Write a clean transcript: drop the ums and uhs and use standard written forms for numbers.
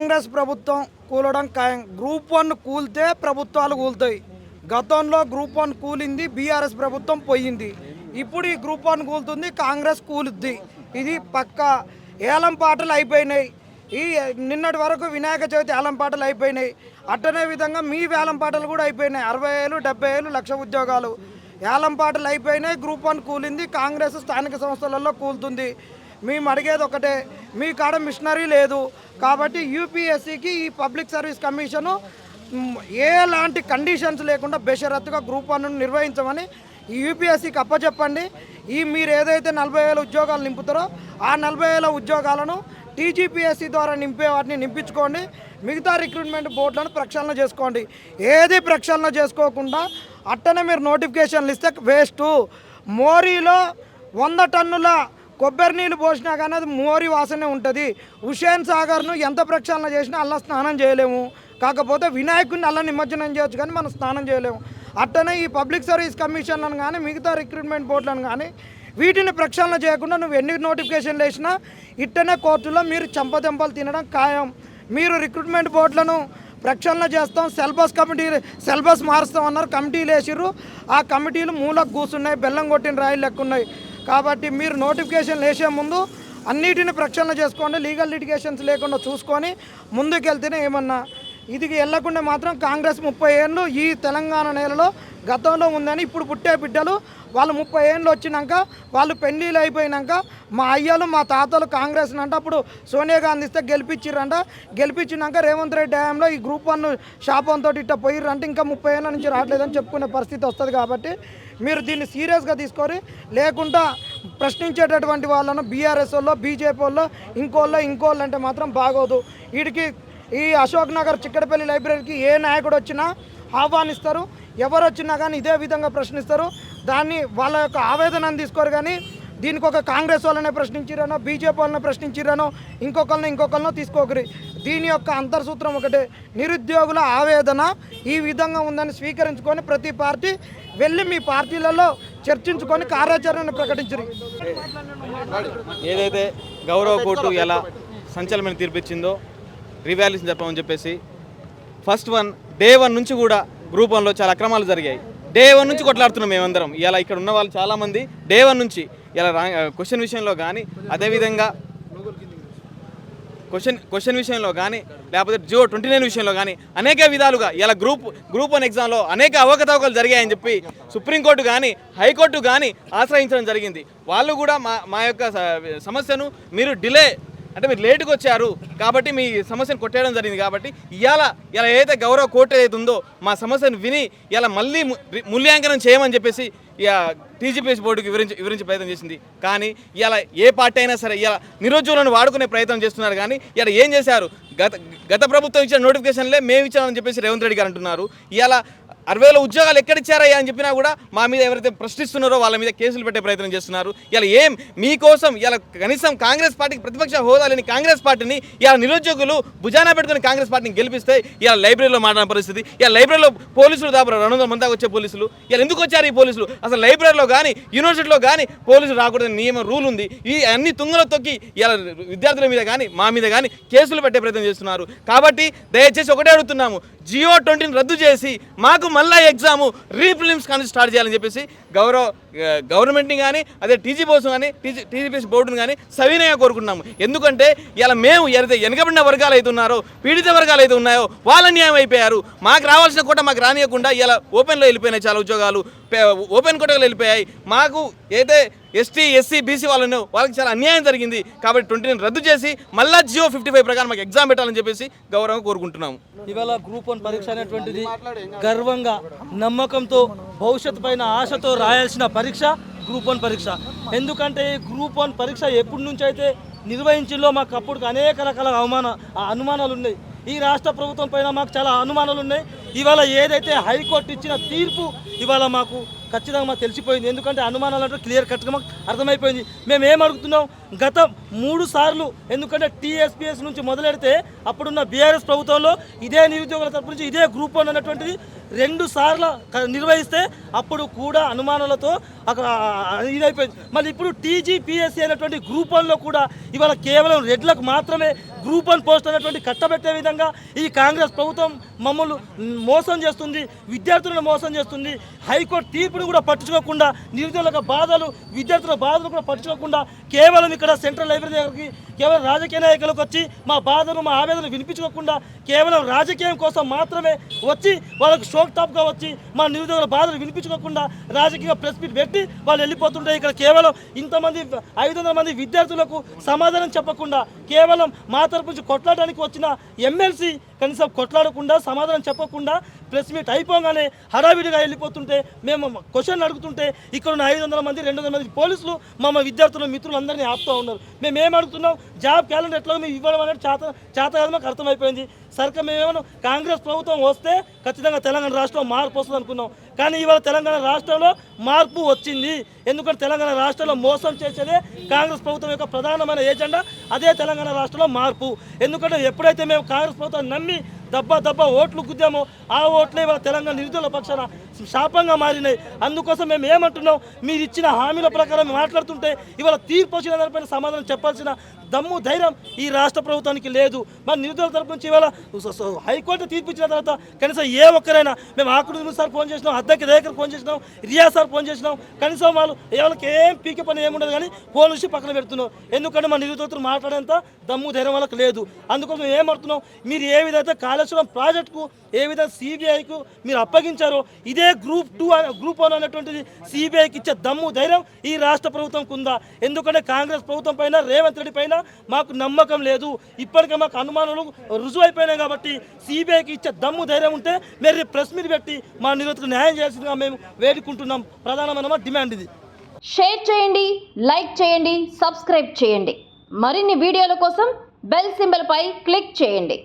కాంగ్రెస్ ప్రభుత్వం కూలడం ఖాయం. గ్రూప్ 1 కూలితే ప్రభుత్వాలు కూలుతాయి. గతంలో గ్రూప్ 1 కూలింది, బీఆర్ఎస్ ప్రభుత్వం పోయింది. ఇప్పుడు ఈ గ్రూప్ 1 కూలుతుంది, కాంగ్రెస్ కూలుద్ది. ఇది పక్క. ఏలం పాటలు అయిపోయినాయి. ఈ నిన్నటి వరకు వినాయక చవితి ఏలం పాటలు అయిపోయినాయి. అట్టనే విధంగా మీ వేలం పాటలు కూడా అయిపోయినాయి. 60,000, 70,000, లక్ష ఉద్యోగాలు ఏలం పాటలు అయిపోయినాయి. గ్రూప్ 1 కూలింది, కాంగ్రెస్ స్థానిక సంస్థలలో కూలుతుంది. మేము అడిగేది ఒకటే, మీ కాడ మిషనరీ లేదు కాబట్టి యూపీఎస్సీకి ఈ పబ్లిక్ సర్వీస్ కమిషను ఎలాంటి కండిషన్స్ లేకుండా బేషరత్తుగా గ్రూప్ 1 నిర్వహించమని ఈ యూపీఎస్సీకి అప్పచెప్పండి. మీరు ఏదైతే 40,000 ఉద్యోగాలు నింపుతారో ఆ 40,000 ఉద్యోగాలను టీజీపీఎస్సీ ద్వారా వాటిని నింపించుకోండి. మిగతా రిక్రూట్మెంట్ బోర్డులను ప్రక్షాళన చేసుకోండి. ఏది ప్రక్షాళన చేసుకోకుండా అట్టనే మీరు నోటిఫికేషన్లు ఇస్తే వేస్ట్. మోరీలో 100 టన్నుల కొబ్బరి నీళ్ళు పోసినా కానీ అది మోరీ వాసనే ఉంటుంది. హుషేన్ సాగర్ను ఎంత ప్రక్షాళన చేసినా అలా స్నానం చేయలేము. కాకపోతే వినాయకుడిని అలా నిమజ్జనం చేయొచ్చు కానీ మనం స్నానం చేయలేము. అట్టనే ఈ పబ్లిక్ సర్వీస్ కమిషన్లను కానీ మిగతా రిక్రూట్మెంట్ బోర్డులను కానీ వీటిని ప్రక్షాళన చేయకుండా నువ్వు ఎన్ని నోటిఫికేషన్లు వేసినా ఇట్టనే కోర్టులో మీరు చంపదెంపలు తినడం ఖాయం. మీరు రిక్రూట్మెంట్ బోర్డులను ప్రక్షాళన చేస్తాం, సిలబస్ మారుస్తాం అన్నారు. కమిటీలు వేసిర్రు, ఆ కమిటీలు మూలకు కూర్చున్నాయి, బెల్లం కొట్టిన రాయిలు లెక్క ఉన్నాయి. కాబట్టి మీరు నోటిఫికేషన్లు వేసే ముందు అన్నిటిని ప్రక్షాళన చేసుకోండి. లీగల్ లిటిగేషన్స్ లేకుండా చూసుకొని ముందుకెళ్తేనే ఏమన్నా. ఇది వెళ్ళకుండా మాత్రం కాంగ్రెస్ 30 ఏళ్ళు ఈ తెలంగాణ నేలలో గతంలో ఉందని ఇప్పుడు పుట్టే బిడ్డలు వాళ్ళు 30 ఏళ్ళు వచ్చినాక వాళ్ళు పెళ్ళిళ్ళు అయిపోయినాక మా అయ్యలు మా తాతలు కాంగ్రెస్ అంటే అప్పుడు సోనియా గాంధీ ఇస్తే గెలిపించిర్రంట. గెలిపించినాక రేవంత్ రెడ్డి హయాంలో ఈ గ్రూప్ 1 శాపంతో ఇట్ట పోయిర్రంటే ఇంకా 30 ఏళ్ళ నుంచి రావట్లేదని చెప్పుకునే పరిస్థితి వస్తుంది. కాబట్టి మీరు దీన్ని సీరియస్గా తీసుకొని లేకుండా ప్రశ్నించేటటువంటి వాళ్ళను బీఆర్ఎస్ వాళ్ళు, బీజేపీ వాళ్ళు, ఇంకోళ్ళు అంటే మాత్రం బాగోదు. వీడికి ఈ అశోక్ నగర్ చిక్కడపల్లి లైబ్రరీకి ఏ నాయకుడు వచ్చినా ఆహ్వానిస్తారు. ఎవరు వచ్చినా కానీ ఇదే విధంగా ప్రశ్నిస్తారు. దాన్ని వాళ్ళ యొక్క ఆవేదనను తీసుకోరు. కానీ దీనికి ఒక కాంగ్రెస్ వాళ్ళనే ప్రశ్నించిరానో, బీజేపీ వాళ్ళని ప్రశ్నించిరానో, ఇంకొకరినో తీసుకోకరి. దీని యొక్క అంతర్సూత్రం ఒకటే, నిరుద్యోగుల ఆవేదన ఈ విధంగా ఉందని స్వీకరించుకొని ప్రతి పార్టీ వెళ్ళి మీ పార్టీలలో చర్చించుకొని కార్యాచరణను ప్రకటించరు. ఏదైతే గౌరవ కోర్టు ఎలా సంచలనమైన తీర్పిచ్చిందో రివాల్యూషన్ చెప్పమని చెప్పేసి ఫస్ట్ డే 1 నుంచి కూడా గ్రూప్ 1లో చాలా అక్రమాలు జరిగాయి. డే 1 నుంచి కొట్లాడుతున్నాం మేమందరం. ఇలా ఇక్కడ ఉన్న వాళ్ళు చాలామంది డే 1 నుంచి ఇలా క్వశ్చన్ విషయంలో కానీ, అదేవిధంగా క్వశ్చన్ విషయంలో కానీ, లేకపోతే జియో 29 విషయంలో కానీ అనేక విధాలుగా ఇలా గ్రూప్ 1 ఎగ్జామ్లో అనేక అవకతవకలు జరిగాయని చెప్పి సుప్రీంకోర్టు కానీ, హైకోర్టు కానీ ఆశ్రయించడం జరిగింది. వాళ్ళు కూడా మా యొక్క సమస్యను మీరు మీరు లేటుగా వచ్చారు కాబట్టి మీ సమస్యను కొట్టేయడం జరిగింది. కాబట్టి ఇలా ఏదైతే గౌరవ కోర్టు ఏదైతే ఉందో మా సమస్యను విని ఇలా మళ్ళీ మూల్యాంకనం చేయమని చెప్పేసి టీజీపీఎస్ బోర్డుకి వివరించే ప్రయత్నం చేసింది. కానీ ఇలా ఏ పార్టీ అయినా సరే ఇలా నిరుద్యోగులను వాడుకునే ప్రయత్నం చేస్తున్నారు. కానీ ఇలా ఏం చేశారు, గత ప్రభుత్వం ఇచ్చిన నోటిఫికేషన్లే మేము ఇచ్చామని చెప్పేసి రేవంత్ రెడ్డి గారు అంటున్నారు. ఇలా 60,000 ఉద్యోగాలు ఎక్కడిచ్చారయ్యా అని చెప్పినా కూడా మా మీద ఎవరైతే ప్రశ్నిస్తున్నారో వాళ్ళ మీద కేసులు పెట్టే ప్రయత్నం చేస్తున్నారు. ఇలా మీకోసం ఇలా కనీసం కాంగ్రెస్ పార్టీకి ప్రతిపక్ష హోదా లేని కాంగ్రెస్ పార్టీని ఇలా నిరుద్యోగులు భుజాన పెట్టుకుని కాంగ్రెస్ పార్టీని గెలిపిస్తే ఇలా లైబ్రరీలో మాట్లాడిన పరిస్థితి. ఇలా లైబ్రరీలో పోలీసులు దాదాపు 200 మంది దాకా వచ్చే పోలీసులు ఇలా ఎందుకు వచ్చారు? ఈ పోలీసులు అసలు లైబ్రరీలో కానీ యూనివర్సిటీలో కానీ పోలీసులు రాకూడదని నియమం రూల్ ఉంది. ఈ అన్ని తుంగలో తొక్కి ఇలా విద్యార్థుల మీద కానీ మా మీద కానీ కేసులు పెట్టే ప్రయత్నం చేస్తున్నారు. కాబట్టి దయచేసి ఒకటే అడుగుతున్నాము, జియో 20 రద్దు చేసి మాకు మళ్ళీ ఎగ్జాము రీప్రిలిమ్స్ కానీ స్టార్ట్ చేయాలని చెప్పేసి గవర్నమెంట్ని కానీ అదే టీజీపీఎస్ కానీ టీజీపీఎస్ బోర్డుని కానీ సవినయంగా కోరుకుంటున్నాము. ఎందుకంటే ఇలా మేము ఏదైతే వెనకబడిన వర్గాలు అయితే ఉన్నారో, పీడిత వర్గాలు అయితే ఉన్నాయో వాళ్ళ న్యాయం అయిపోయారు. మాకు రావాల్సిన కోట మాకు రానియకుండా ఇలా ఓపెన్లో వెళ్ళిపోయినాయి, చాలా ఉద్యోగాలు ఓపెన్ కోటలో వెళ్ళిపోయాయి. మాకు అయితే ఎస్టీ ఎస్సీ బీసీ వాళ్ళకి చాలా అన్యాయం జరిగింది. కాబట్టి 29 రద్దు చేసి మళ్ళీ జియో 55 ప్రకారం మాకు ఎగ్జామ్ పెట్టాలని చెప్పేసి గౌరవంగా కోరుకుంటున్నాము. ఇవాళ గ్రూప్ 1 పరీక్ష అనేటువంటిది గర్వంగా, నమ్మకంతో, భవిష్యత్తు పైన ఆశతో రాయాల్సిన పరీక్ష గ్రూప్ 1 పరీక్ష. ఎందుకంటే ఈ గ్రూప్ 1 పరీక్ష ఎప్పటి నుంచి అయితే నిర్వహించిందో మాకు అప్పుడు అనేక రకాల అనుమానాలు ఉన్నాయి. ఈ రాష్ట్ర ప్రభుత్వం పైన మాకు చాలా అనుమానాలు ఉన్నాయి. ఇవాళ ఏదైతే హైకోర్టు ఇచ్చిన తీర్పు ఇవాళ మాకు ఖచ్చితంగా మాకు తెలిసిపోయింది. ఎందుకంటే అనుమానాలు అంటే క్లియర్ కట్గా మాకు అర్థమైపోయింది. మేము ఏం అడుగుతున్నాం, గత 3 సార్లు, ఎందుకంటే టీఎస్పీఎస్ నుంచి మొదలెడితే అప్పుడున్న బీఆర్ఎస్ ప్రభుత్వంలో ఇదే నిరుద్యోగుల తరపు నుంచి ఇదే గ్రూప్ 1 అన్నటువంటిది 2 సార్లు నిర్వహిస్తే అప్పుడు కూడా అనుమానాలతో అక్కడ ఇదైపోయింది. మళ్ళీ ఇప్పుడు టీజీపీఎస్సీ అనేటువంటి గ్రూప్ 1లో కూడా ఇవాళ కేవలం రెడ్లకు మాత్రమే గ్రూప్ 1 పోస్ట్ అనేటువంటి కట్టబెట్టే విధంగా ఈ కాంగ్రెస్ ప్రభుత్వం మమ్మల్ని మోసం చేస్తుంది, విద్యార్థులను మోసం చేస్తుంది. హైకోర్టు తీర్పును కూడా పట్టించుకోకుండా, నిరుద్యోగుల బాధలు, విద్యార్థుల బాధలు కూడా పట్టించుకోకుండా కేవలం ఇక్కడ సెంట్రల్ లైబ్రరీ దగ్గరికి కేవలం రాజకీయ నాయకులకు వచ్చి మా బాధలు, మా ఆవేదనలు వినిపించుకోకుండా కేవలం రాజకీయం కోసం మాత్రమే వచ్చి వాళ్ళకు షోక్ టాప్గా వచ్చి మా నిరుద్యోగుల బాధలు వినిపించుకోకుండా రాజకీయ ప్రెస్ మీట్ పెట్టి వాళ్ళు వెళ్ళిపోతుంటే ఇక్కడ కేవలం ఇంతమంది 500 మంది విద్యార్థులకు సమాధానం చెప్పకుండా కేవలం మా తరపు నుంచి కొట్లాడడానికి వచ్చిన ఎమ్మెల్సీ కనీసం కొట్లాడకుండా సమాధానం చెప్పకుండా ప్రెస్ మీట్ అయిపోగానే హడావిడిగా వెళ్ళిపోతుంటే మేము క్వశ్చన్లు అడుగుతుంటే ఇక్కడ ఉన్న 500 మంది 200 మంది పోలీసులు మా విద్యార్థులు మిత్రులందరినీ ఆపుతూ ఉన్నారు. మేము ఏం అడుగుతున్నాం, జాబ్ క్యాలెండర్ ఎట్లా మేము ఇవ్వడం అనేది చేత కాదు మాకు అర్థమైపోయింది. సరిగ్గా మేమేమో కాంగ్రెస్ ప్రభుత్వం వస్తే ఖచ్చితంగా తెలంగాణ రాష్ట్రంలో మార్పు వస్తుంది అనుకున్నాం. కానీ ఇవాళ తెలంగాణ రాష్ట్రంలో మార్పు వచ్చింది. ఎందుకంటే తెలంగాణ రాష్ట్రంలో మోసం చేసేదే కాంగ్రెస్ ప్రభుత్వం యొక్క ప్రధానమైన ఎజెండా. అదే తెలంగాణ రాష్ట్రంలో మార్పు. ఎందుకంటే ఎప్పుడైతే మేము కాంగ్రెస్ ప్రభుత్వాన్ని నమ్మి దబ్బా ఓట్లు గుద్దామో ఆ ఓట్లే ఇవాళ తెలంగాణ నిరుద్యోగుల పక్షాన శాపంగా మారినాయి. అందుకోసం మేము ఏమంటున్నాం, మీరు ఇచ్చిన హామీల ప్రకారం మాట్లాడుతుంటే ఇవాళ తీర్పు వచ్చిన దానిపైన సమాధానం చెప్పాల్సిన దమ్ము ధైర్యం ఈ రాష్ట్ర ప్రభుత్వానికి లేదు. మన నిరుద్యోగుల తరపు నుంచి ఇవాళ హైకోర్టు తీర్పు ఇచ్చిన తర్వాత కనీసం ఏ ఒక్కరైనా, మేము ఆకుడు సార్ ఫోన్ చేసినాం, అద్దెకి దగ్గర ఫోన్ చేసినాం, రియా సార్ ఫోన్ చేసినాం, కనీసం వాళ్ళు వాళ్ళకి ఏం పీకే పని ఏముండదు కానీ ఫోన్ నుంచి పక్కన పెడుతున్నాం. ఎందుకంటే మన నిరుద్యోగులు మాట్లాడేంత దమ్ము ధైర్యం వాళ్ళకి లేదు. అందుకోసం ఏమంటున్నాం, మీరు ఏ విధంగా కాళేశ్వరం ప్రాజెక్టుకు ఏ విధంగా సిబిఐకు మీరు అప్పగించారో ఇదే గ్రూప్ 1 అనేటువంటిది సిబిఐకి ఇచ్చే దమ్ము ధైర్యం ఈ రాష్ట్ర ప్రభుత్వంకు ఉందా? ఎందుకంటే కాంగ్రెస్ ప్రభుత్వం పైన, రేవంత్ రెడ్డి పైన మాకు నమ్మకం లేదు. ఇప్పటికే మాకు అనుమానాలు రుజువైపోయినాయి కాబట్టి సిబిఐకి ఇచ్చే దమ్ము ధైర్యం ఉంటే మీరు ప్రెస్ మీట్ పెట్టి మా నిరుద్యోగులకు న్యాయం చేయాల్సిందిగా మేము వేడుకుంటున్నాం. ప్రధానమైన డిమాండ్ ఇది. షేర్ చేయండి, లైక్ చేయండి, సబ్స్క్రైబ్ చేయండి. మరిన్ని వీడియోల కోసం బెల్ సింబల్ పై క్లిక్ చేయండి.